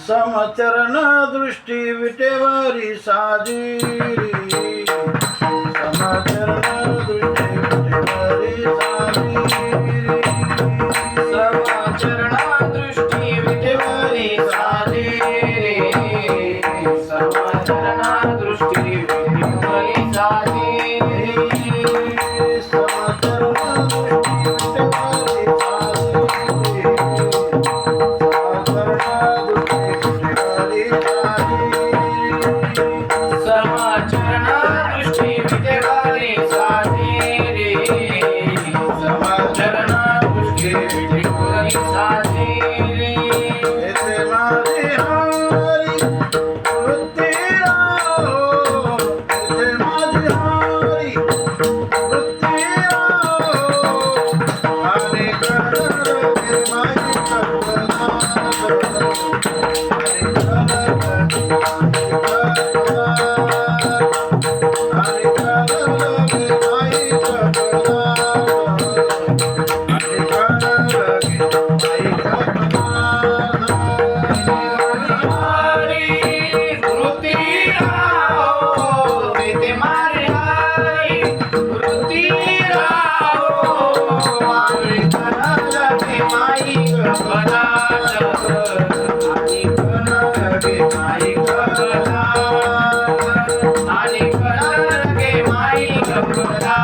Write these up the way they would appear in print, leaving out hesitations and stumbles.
समचरण दृष्टी विटेवरी साजिरी समचरण दृष्टी विटेवरी साजिरी समचरण दृष्टी विटेवरी साजिरी समचरण दृष्टी विटेवरी साजिरी समचरण दृष्टी विटेवरी साजिरी समचरण दृष्टी विटेवरी साजिरी ऐसे माझे हरी वृत्ती राहो ऐसे माझे हरी वृत्ती राहो आणि करगे माझी कल्पना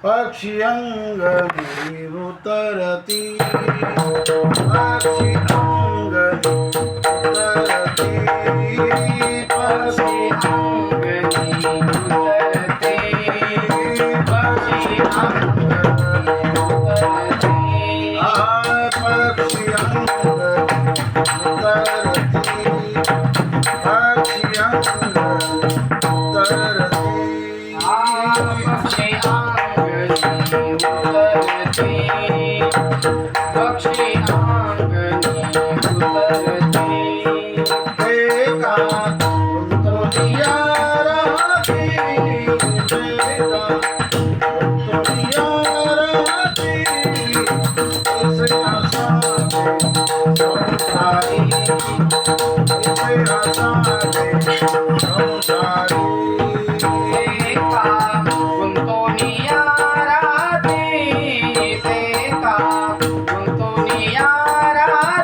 पक्षी अंगणी उतरती पक्षी अंगणी उतरती पक्षी अंगणी उतरते पक्षी अंगणी उतरते पक्षी अंगणी उतरती पक्षी अंगणी उतरती पक्षी पक्षी अंगणी उतरते एका तुमतोडिया राहती एका तुमतोडिया राहती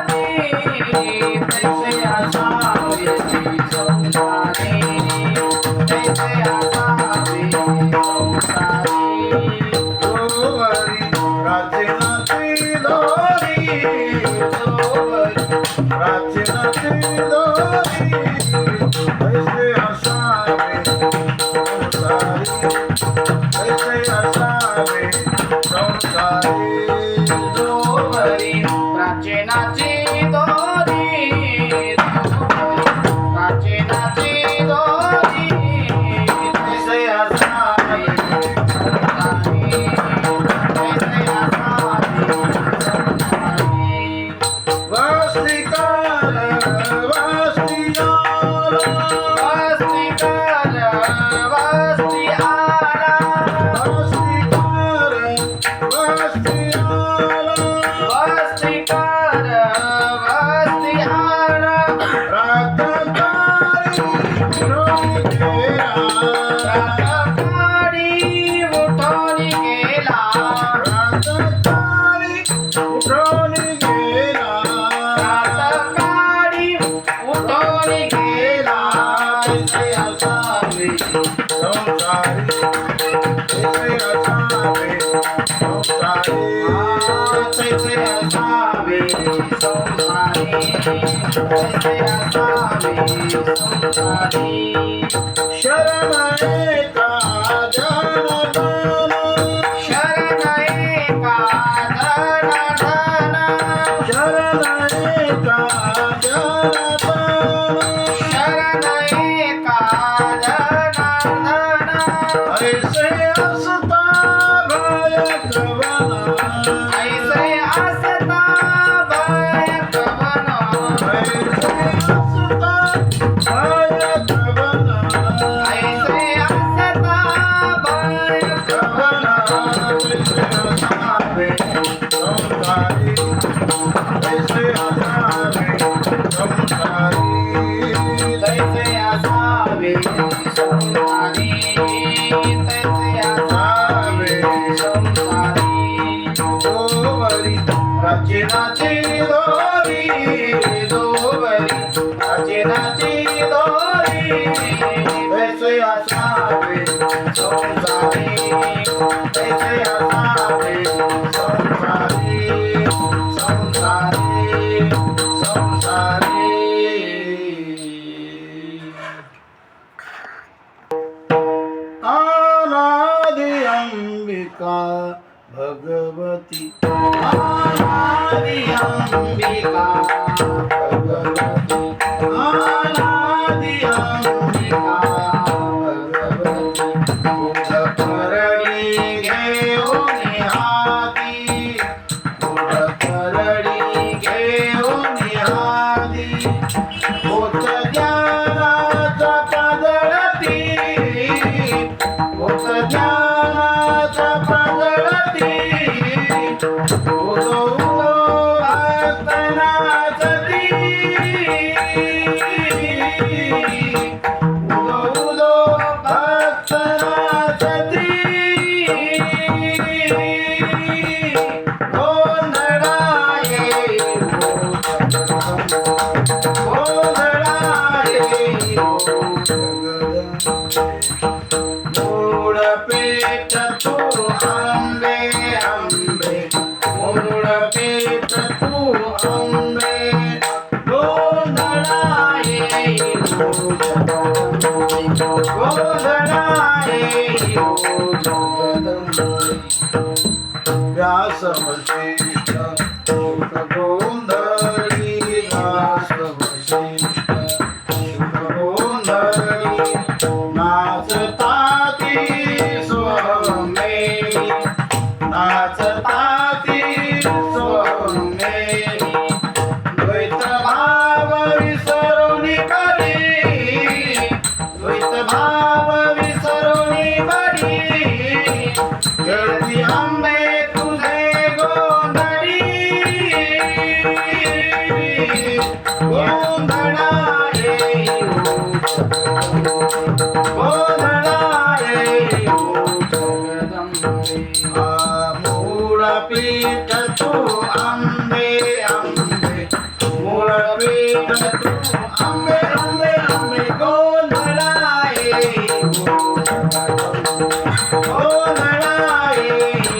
इसे आसाने संसारी इसे आसाने संसारी Basti संसारी तैसे असावे संसारी तैसे असावे संसारी शरण एका जनार्दन शरण एका जनार्दन शरण एका जनार्दन शरण एका जनार्दन ऐसे असता भय कवना ऐसे असता भय कवना ऐसे असता भय कवना ऐसे असता भय कवना ऐसे असावे संसारी ऐसे असावे संसारी तैसे असावे संसारी तैसे असावे संसारी दोवरी प्राचीनाची दोरी दोवरी प्राचीनाची दोरी ऐसे असावे संसारी ऐसे असावे संसारी संसारी संसारी अनादि अंबिका भगवती अनादि अंबिका भगवती अनादि अंबिका भगवती बुध करणी घेऊन हाती बुध करणी घेऊन हाती होत ज्ञानाचा पदळती होत ज्ञानाचा पदळती उदो उदो भक्तनाचती उदो उदो भक्तनाचती गोंधळा येईल गोंधळा येईल मूळ पेट तू आंबे आंबे मूळ पेट तू आंबे गोंधळा येईल गोंधळा येईल व्यास वशिष्ठ शुक गोंधळी व्यास वशिष्ठ शुक गोंधळी नाचताती स्वमेळी नाचताती स्वमेळी द्वैत भाव विसरुनी बरी द्वैत भाव विसरुनी बरी खेळती आंबे तुझे गोंधळी गोंधळा येईल गोंधळा येईल मूळ पीठ तू आंबे आंबे मूळ पीठ तू आंबे आंबे आंबे गोंधळा येईल गोंधळा येईल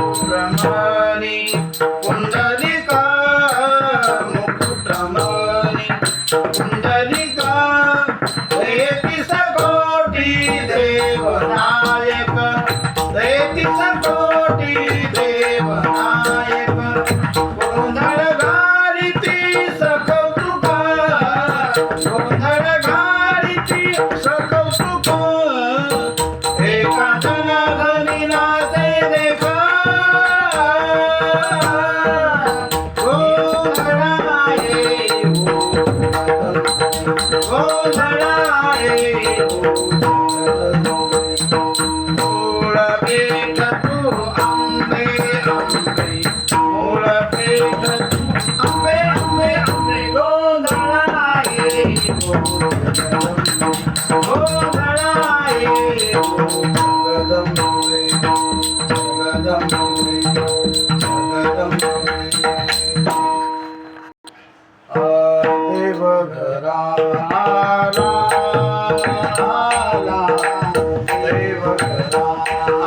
सुब्रमणी पुंडलिका मुकुटमणी पुंडलिका तेहतीस कोटी देवनायक तेहतीस कोटी देवनायक गोंधळ घालिती सकौतुका गोंधळ घालिती सकौतुका एका जनार्दनी नाचे देखा गोंधळा येईल गोंधळा येईल मूळ पीठ तू आंबे आंबे मूळ पीठ तू आंबे आंबे आंबे गोंधळा येईल गोंधळा येईल जगदंबे जगदंबे जगदंबे देवघरा आला देवघरा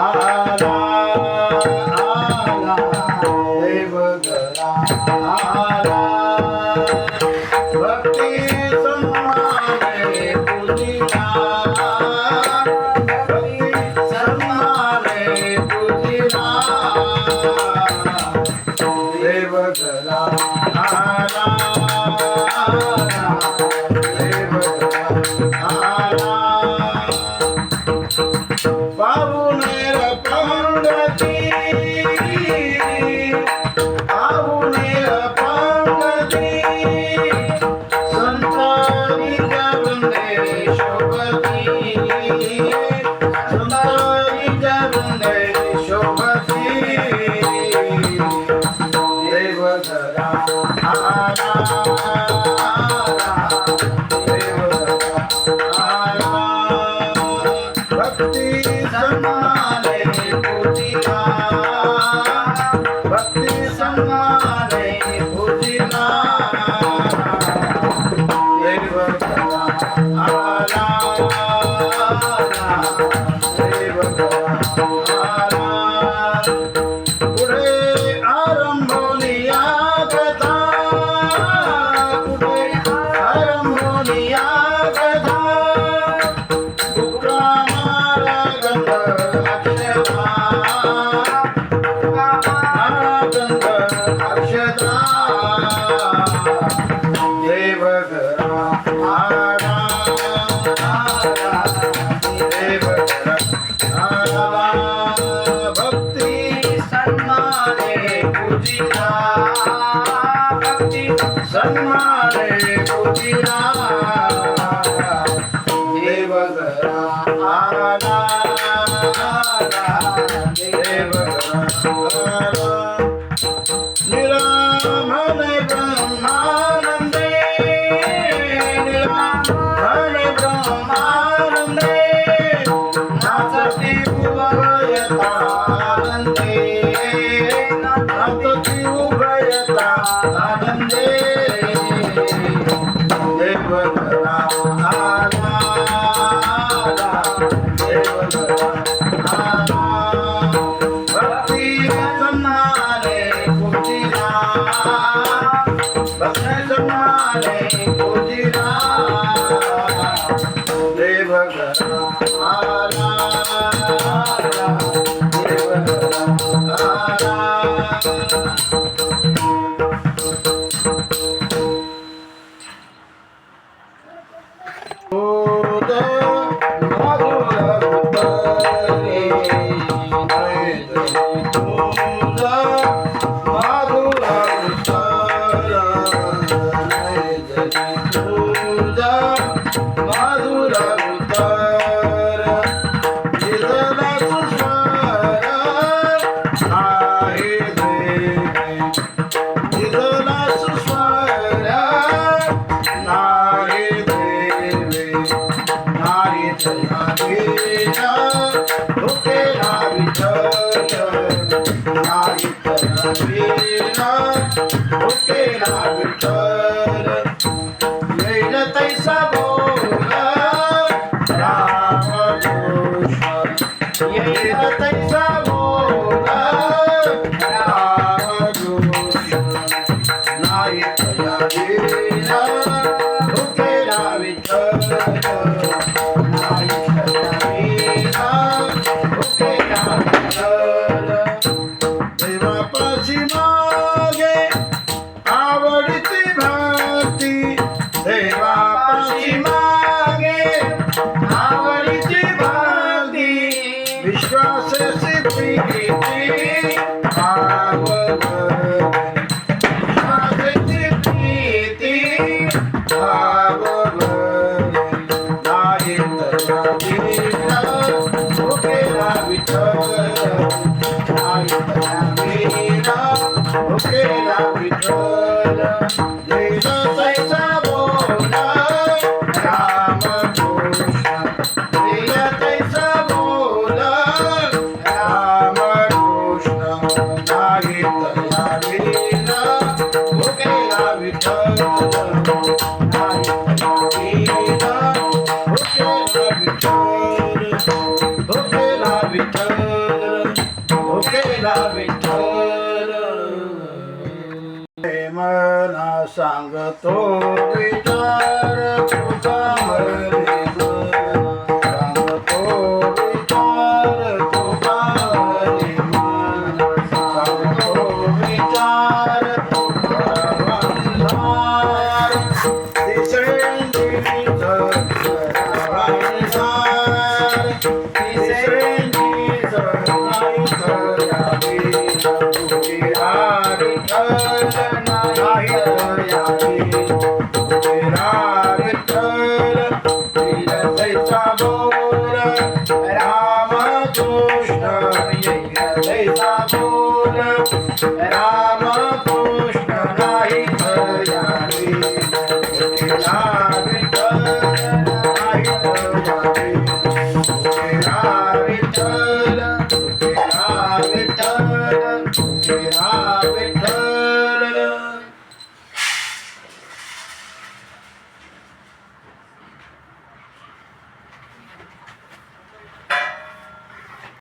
पांगती आहुने पांगती संतानी वृंदे शोभती संतानी वृंदे शोभती देवधरा आरा भक्ति सम्माने पूजिला भक्ति सम्माने पूजिला देवधरा आरा देवधरा आरा पुढे आरंभोलिया कथा पुढे आरंभोलिया कथा मारा गंग अक्षता मारा गंग अक्षता देवघरा आरा देवघरा आरा भक्ती सन्माने पूजिला भक्ती सन्माने पूजिला देवघरा आरा देवघरा आरा निरामन ब्रह्मानंदे निरामन ब्रह्मानंदे नाचती उभयतानंदे नाचती उभयतानंदे देवघरा आरा देवघरा आरा भक्ति सम्माने पूजिला भक्ति सम्माने पूजिला देवघरा आरा देवघरा आरा देवापाशी मागे आवडती भक्ती देवापाशी मागे आवडती भक्ती विश्वासाची प्रीती विश्वासाची प्रीती मना सांगतो विचार तुझा